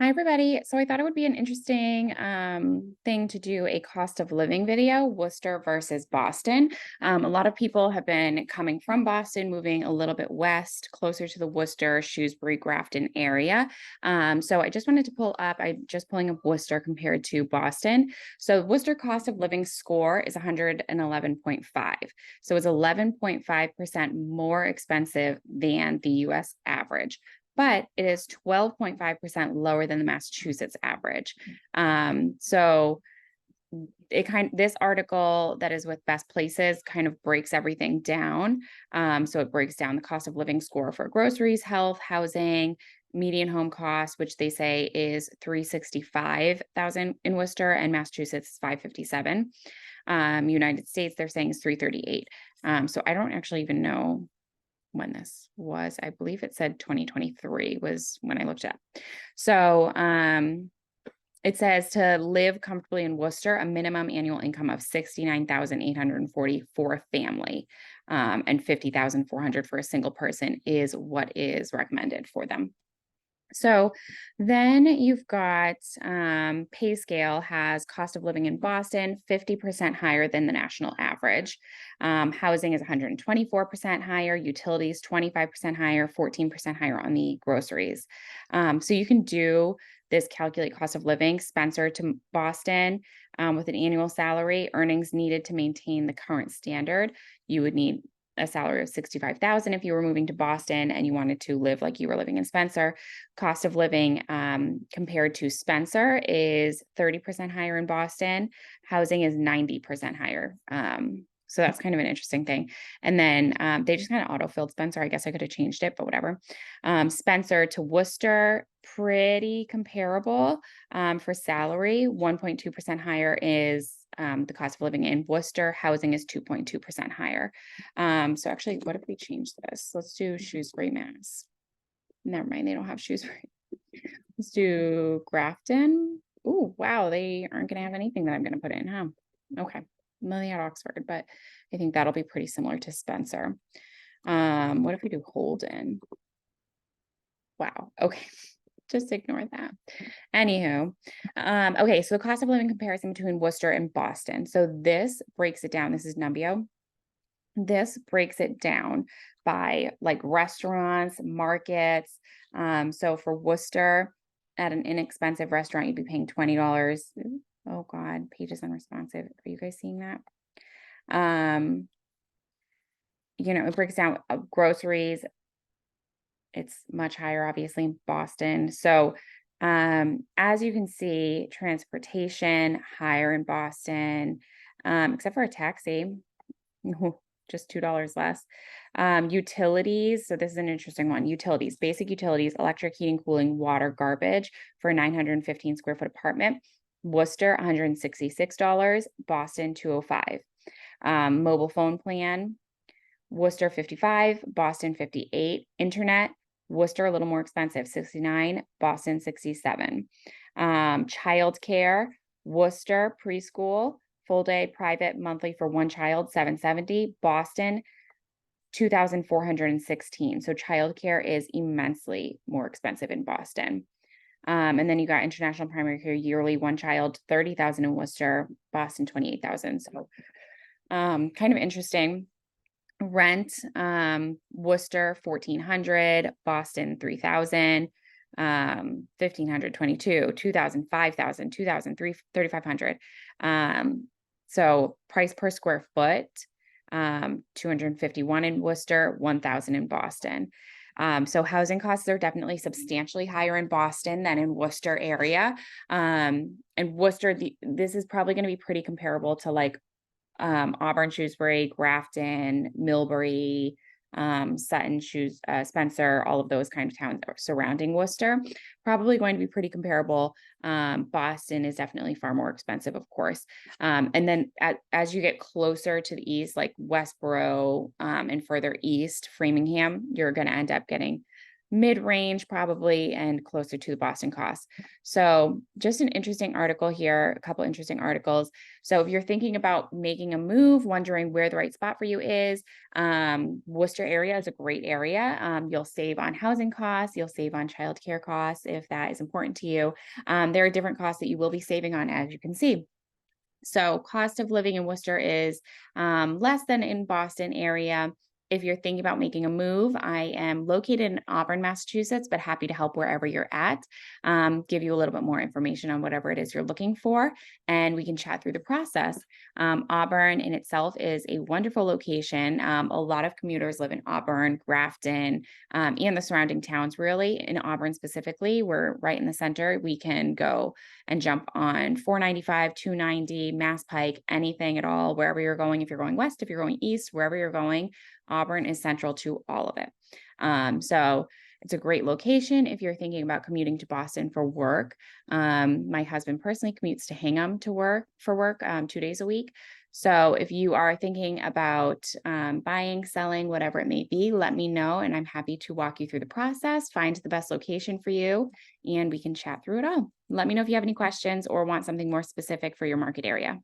Hi, everybody. So I thought it would be an interesting thing to do a cost of living video, Worcester versus Boston. A lot of people have been coming from Boston, moving a little bit west, closer to the Worcester, Shrewsbury, Grafton area. So I just wanted to I'm just pulling up Worcester compared to Boston. So Worcester cost of living score is 111.5. So it's 11.5% more expensive than the US average, but it is 12.5% lower than the Massachusetts average. So this article that is with Best Places kind of breaks everything down. So it breaks down the cost of living score for groceries, health, housing, median home cost, which they say is 365,000 in Worcester, and Massachusetts is 557. United States, they're saying is 338. So I don't actually even know when this was. I believe it said 2023 was when I looked up. So it says to live comfortably in Worcester, a minimum annual income of $69,840 for a family, and $50,400 for a single person is what is recommended for them. So then you've got pay scale has cost of living in Boston 50% higher than the national average. Housing is 124% higher, utilities 25% higher, 14% higher on the groceries. So you can do this calculate cost of living, Spencer to Boston, with an annual salary, earnings needed to maintain the current standard. You would need a salary of 65,000 if you were moving to Boston and you wanted to live like you were living in Spencer. Cost of living compared to Spencer is 30% higher in Boston. Housing is 90% higher. So that's kind of an interesting thing. And then they just kind of auto-filled Spencer. I guess I could have changed it, but whatever. Spencer to Worcester, pretty comparable for salary. 1.2% higher is the cost of living in Worcester. Housing is 2.2% higher. So actually, what if we change this? Let's do Shrewsbury, Mass. Never mind, they don't have Shrewsbury. Let's do Grafton. Oh, wow, they aren't going to have anything that I'm going to put in, huh? Okay. Well, they had Oxford, but I think that'll be pretty similar to Spencer. What if we do Holden? Wow. Okay. Just ignore that. Anywho, okay, so the cost of living comparison between Worcester and Boston. So this breaks it down. This is Numbeo. This breaks it down by like restaurants, markets. So for Worcester, at an inexpensive restaurant, you'd be paying $20. Oh God, page is unresponsive. Are you guys seeing that? It breaks down groceries. It's much higher, obviously, in Boston. So as you can see, transportation higher in Boston, except for a taxi, just $2 less. Utilities. So this is an interesting one. Utilities, basic utilities, electric, heating, cooling, water, garbage for a 915 square foot apartment. Worcester, $166. Boston, $205. Mobile phone plan, Worcester, $55. Boston, $58. Internet, Worcester, a little more expensive, $69. Boston, $67. Childcare, Worcester, preschool, full day, private, monthly for one child, $770. Boston, $2,416. So childcare is immensely more expensive in Boston. And then you got international primary care yearly, one child, $30,000 in Worcester, Boston, $28,000. So kind of interesting. Rent, Worcester, $1,400, Boston, $3,000, $1,500, $22,000, $2,000, $5,000, $2,000, $3,500. So price per square foot, $251 in Worcester, $1,000 in Boston. So housing costs are definitely substantially higher in Boston than in Worcester area. And Worcester, this is probably going to be pretty comparable to like Auburn, Shrewsbury, Grafton, Millbury, Sutton, Spencer, all of those kind of towns surrounding Worcester, probably going to be pretty comparable. Boston is definitely far more expensive, of course. And then as you get closer to the east, like Westboro and further east, Framingham, you're going to end up getting mid-range probably and closer to the Boston cost. So just an interesting article here, a couple interesting articles. So if you're thinking about making a move, wondering where the right spot for you is, Worcester area is a great area. You'll save on housing costs, you'll save on childcare costs if that is important to you. There are different costs that you will be saving on, as you can see. So cost of living in Worcester is less than in Boston area. If you're thinking about making a move, I am located in Auburn, Massachusetts, but happy to help wherever you're at. Give you a little bit more information on whatever it is you're looking for, and we can chat through the process. Auburn in itself is a wonderful location. A lot of commuters live in Auburn, Grafton, and the surrounding towns, really. In Auburn specifically, we're right in the center. We can go and jump on 495, 290, Mass Pike, anything at all, wherever you're going. If you're going west, if you're going east, wherever you're going, Auburn is central to all of it. So it's a great location if you're thinking about commuting to Boston for work. My husband personally commutes to Hingham to work 2 days a week. So if you are thinking about buying, selling, whatever it may be, let me know, and I'm happy to walk you through the process, find the best location for you, and we can chat through it all. Let me know if you have any questions or want something more specific for your market area.